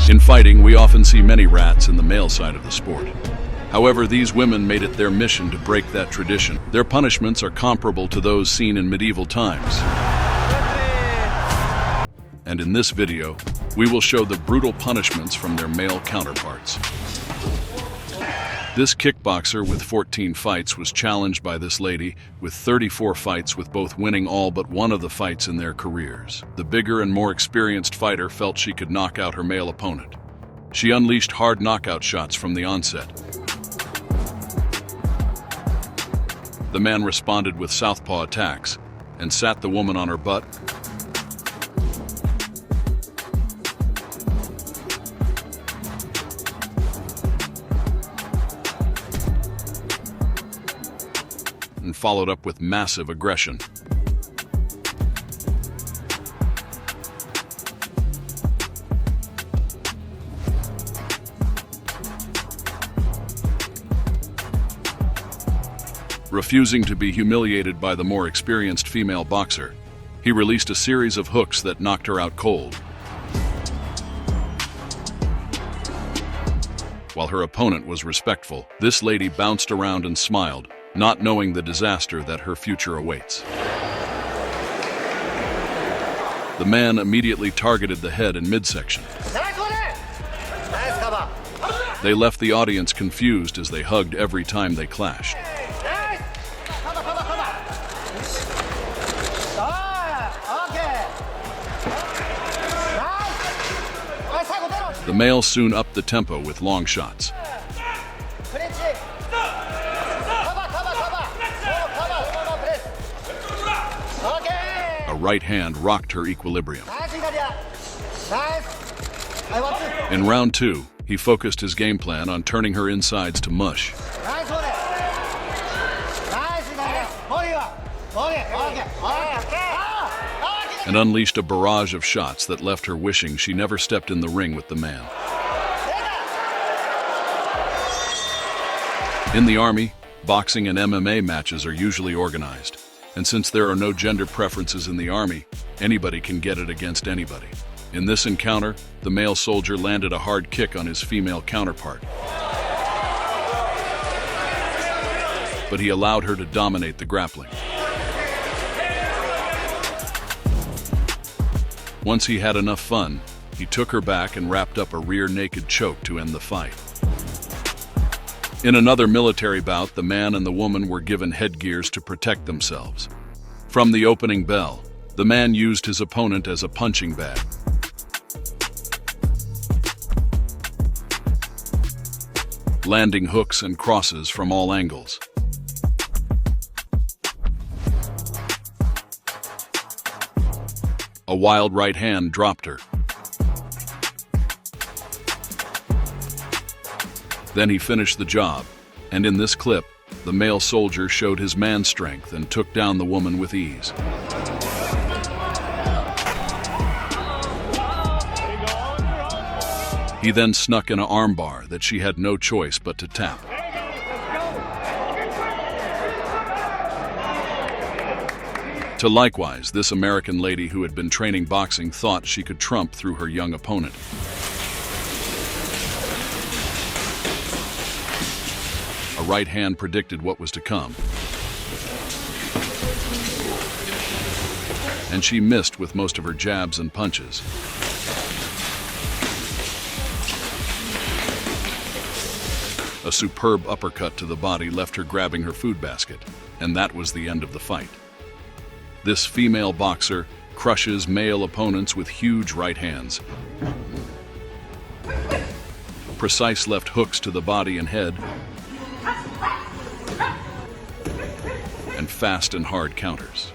In fighting, we often see many rats in the male side of the sport. However, these women made it their mission to break that tradition. Their punishments are comparable to those seen in medieval times. And in this video, we will show the brutal punishments from their male counterparts. This kickboxer with 14 fights was challenged by this lady with 34 fights, with both winning all but one of the fights in their careers. The bigger and more experienced fighter felt she could knock out her male opponent. She unleashed hard knockout shots from the onset. The man responded with southpaw attacks and sat the woman on her butt. And followed up with massive aggression. Refusing to be humiliated by the more experienced female boxer, he released a series of hooks that knocked her out cold. While her opponent was respectful, this lady bounced around and smiled, not knowing the disaster that her future awaits. The man immediately targeted the head and midsection. They left the audience confused as they hugged every time they clashed. The male soon upped the tempo with long shots. A right hand rocked her equilibrium. In round 2, he focused his game plan on turning her insides to mush. And unleashed a barrage of shots that left her wishing she never stepped in the ring with the man. In the Army, boxing and MMA matches are usually organized. And since there are no gender preferences in the Army, anybody can get it against anybody. In this encounter, the male soldier landed a hard kick on his female counterpart. But he allowed her to dominate the grappling. Once he had enough fun, he took her back and wrapped up a rear naked choke to end the fight. In another military bout, the man and the woman were given headgears to protect themselves. From the opening bell, the man used his opponent as a punching bag. Landing hooks and crosses from all angles. A wild right hand dropped her. Then he finished the job, and in this clip, the male soldier showed his man strength and took down the woman with ease. He then snuck in an armbar that she had no choice but to tap. To likewise, this American lady who had been training boxing thought she could trump through her young opponent. A right hand predicted what was to come. And she missed with most of her jabs and punches. A superb uppercut to the body left her grabbing her food basket, and that was the end of the fight. This female boxer crushes male opponents with huge right hands. Precise left hooks to the body and head. And fast and hard counters.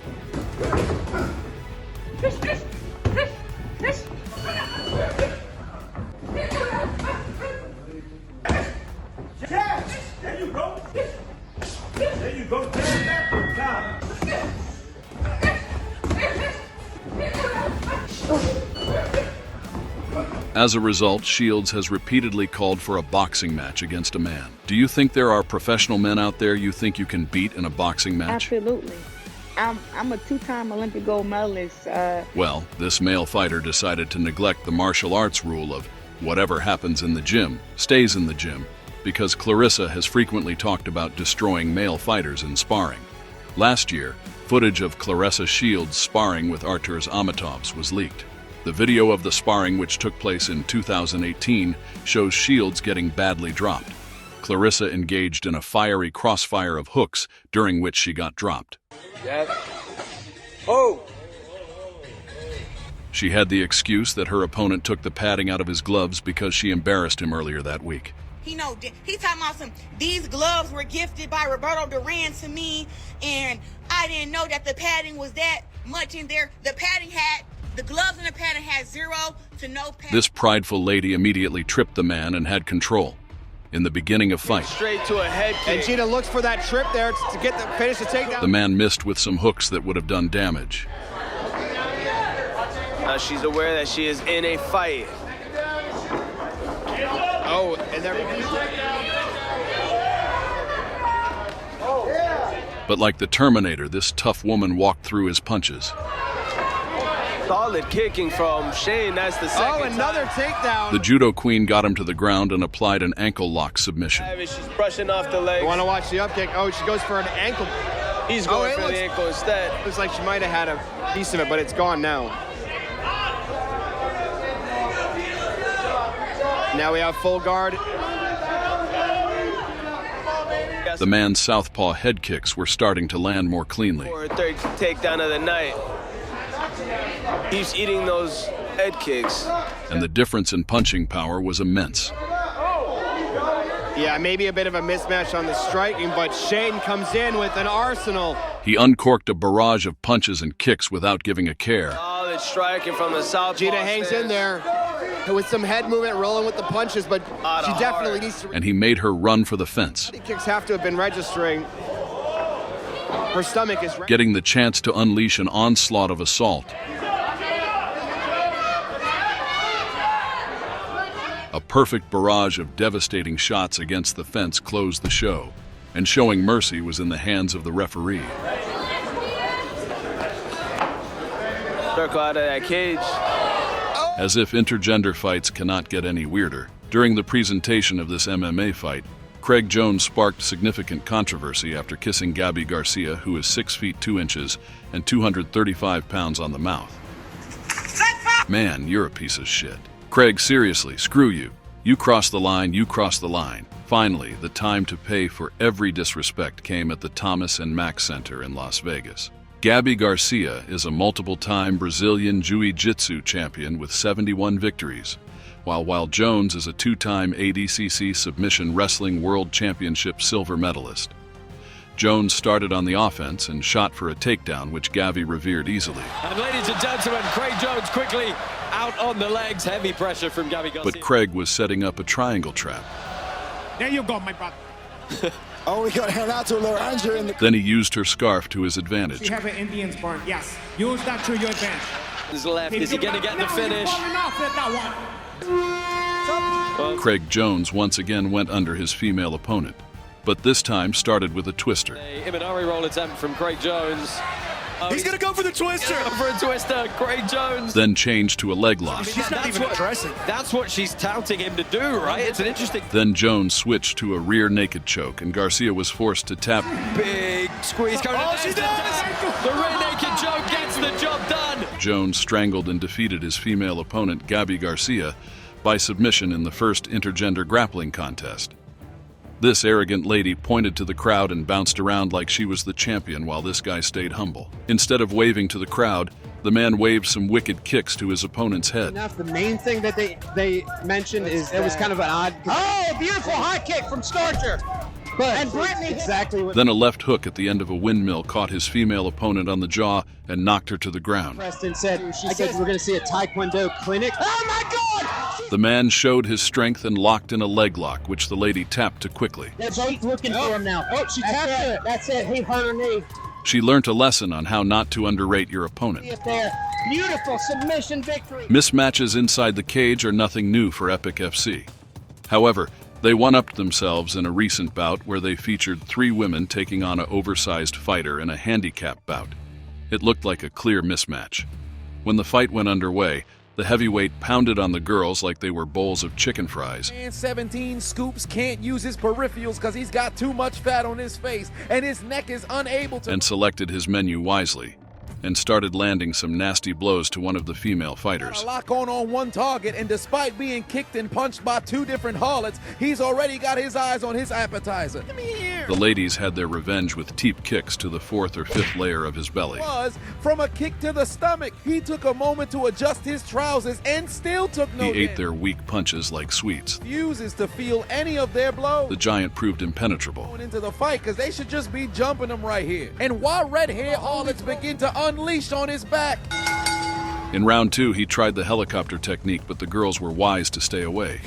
There you go. There you go. As a result, Shields has repeatedly called for a boxing match against a man. Do you think there are professional men out there you think you can beat in a boxing match? Absolutely. I'm a two-time Olympic gold medalist. Well, this male fighter decided to neglect the martial arts rule of Whatever happens in the gym stays in the gym, because Claressa has frequently talked about destroying male fighters in sparring. Last year, footage of Claressa Shields sparring with Arturas Amatovs was leaked. The video of the sparring, which took place in 2018, shows Shields getting badly dropped. Claressa engaged in a fiery crossfire of hooks, during which she got dropped. She had the excuse that her opponent took the padding out of his gloves because she embarrassed him earlier that week. He talking about these gloves were gifted by Roberto Duran to me, and I didn't know that the padding was that much in there. The gloves and the padding had 0 to no padding. This prideful lady immediately tripped the man and had control. In the beginning of fight, straight to a head kick. And Gina looks for that trip there to finish the takedown. The man missed with some hooks that would have done damage. Now she's aware that she is in a fight. Oh, and there. But like the Terminator, this tough woman walked through his punches. Solid kicking from Shane. That's the second Oh, another takedown. The judo queen got him to the ground and applied an ankle lock submission. She's brushing off the legs. You want to watch the up kick? Oh, she goes for an ankle. He's going for the ankle instead. Looks like she might have had a piece of it, but it's gone now. Now we have full guard. The man's southpaw head kicks were starting to land more cleanly. For a third takedown of the night. He's eating those head kicks. And the difference in punching power was immense. Yeah, maybe a bit of a mismatch on the striking, but Shane comes in with an arsenal. He uncorked a barrage of punches and kicks without giving a care. Solid striking from the southpaw. Gina hangs in there with some head movement, rolling with the punches, but she definitely needs to... And he made her run for the fence. The kicks have to have been registering. Her stomach is... Getting the chance to unleash an onslaught of assault. A perfect barrage of devastating shots against the fence closed the show, and showing mercy was in the hands of the referee. Circle out of that cage. As if intergender fights cannot get any weirder, during the presentation of this MMA fight, Craig Jones sparked significant controversy after kissing Gabby Garcia, who is 6 feet 2 inches and 235 pounds on the mouth. Man, you're a piece of shit. Craig, seriously, screw you. You crossed the line, you crossed the line. Finally, the time to pay for every disrespect came at the Thomas and Mack Center in Las Vegas. Gabby Garcia is a multiple-time Brazilian Jiu-jitsu champion with 71 victories, while Jones is a 2-time ADCC Submission Wrestling World Championship silver medalist. Jones started on the offense and shot for a takedown, which Gabby revered easily. And ladies and gentlemen, Craig Jones quickly out on the legs. Heavy pressure from Gabby Garcia. But Craig was setting up a triangle trap. There you go, my brother. Oh, we got Renato Laranja in the... Then he used her scarf to his advantage. You have an Indian sparring. Yes. Use that to your advantage. His left. Is he going to get the finish? Craig Jones once again went under his female opponent, but this time started with a twister. Imanari roll attempt from Craig Jones. He's going to go for the twister. For a twister, Craig Jones. Then changed to a leg lock. She's not even addressing. That's what she's touting him to do, right? It's an interesting... Then Jones switched to a rear naked choke, and Garcia was forced to tap. Big squeeze coming in. She does! The rear naked choke gets the job done. Jones strangled and defeated his female opponent, Gabby Garcia, by submission in the first intergender grappling contest. This arrogant lady pointed to the crowd and bounced around like she was the champion while this guy stayed humble. Instead of waving to the crowd, the man waved some wicked kicks to his opponent's head. Enough. The main thing that they mentioned is it was kind of an odd... Oh, beautiful high kick from Starcher! And Brittany... Exactly what... Then a left hook at the end of a windmill caught his female opponent on the jaw and knocked her to the ground. Preston said, she said we're going to see a Taekwondo clinic. Oh my God! The man showed his strength and locked in a leg lock, which the lady tapped to quickly. They're both looking for him now. Oh, she tapped it. That's it. He hurt her knee. She learnt a lesson on how not to underrate your opponent. Beautiful submission victory. Mismatches inside the cage are nothing new for Epic FC. However, they one-upped themselves in a recent bout where they featured 3 women taking on an oversized fighter in a handicap bout. It looked like a clear mismatch. When the fight went underway, The heavyweight pounded on the girls like they were bowls of chicken fries. And 17 scoops can't use his peripherals because he's got too much fat on his face and his neck is unable to... And selected his menu wisely, and started landing some nasty blows to one of the female fighters. A lock on one target, and despite being kicked and punched by two different harlots, he's already got his eyes on his appetizer. Come here. The ladies had their revenge with teep kicks to the 4th or 5th layer of his belly. From a kick to the stomach. He took a moment to adjust his trousers and still took no He ate their weak punches like sweets. Refuses to feel any of their blows. The giant proved impenetrable. Going into the fight because they should just be jumping him right here. And while red hair harlots begin to unleash on his back. In round 2, he tried the helicopter technique, but the girls were wise to stay away.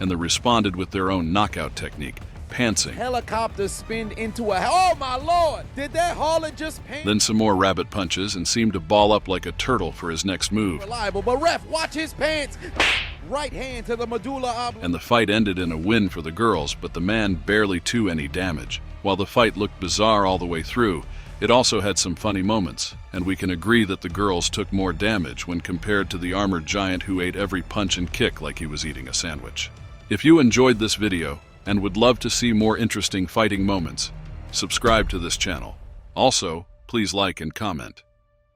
And they responded with their own knockout technique, pantsing. Helicopter spinned into a... Oh my lord! Did that harlot just pant? Then some more rabbit punches and seemed to ball up like a turtle for his next move. Reliable, but ref, watch his pants! Right hand to the medulla oblongata. And the fight ended in a win for the girls, but the man barely to any damage. While the fight looked bizarre all the way through, it also had some funny moments, and we can agree that the girls took more damage when compared to the armored giant who ate every punch and kick like he was eating a sandwich. If you enjoyed this video and would love to see more interesting fighting moments, subscribe to this channel. Also, please like and comment.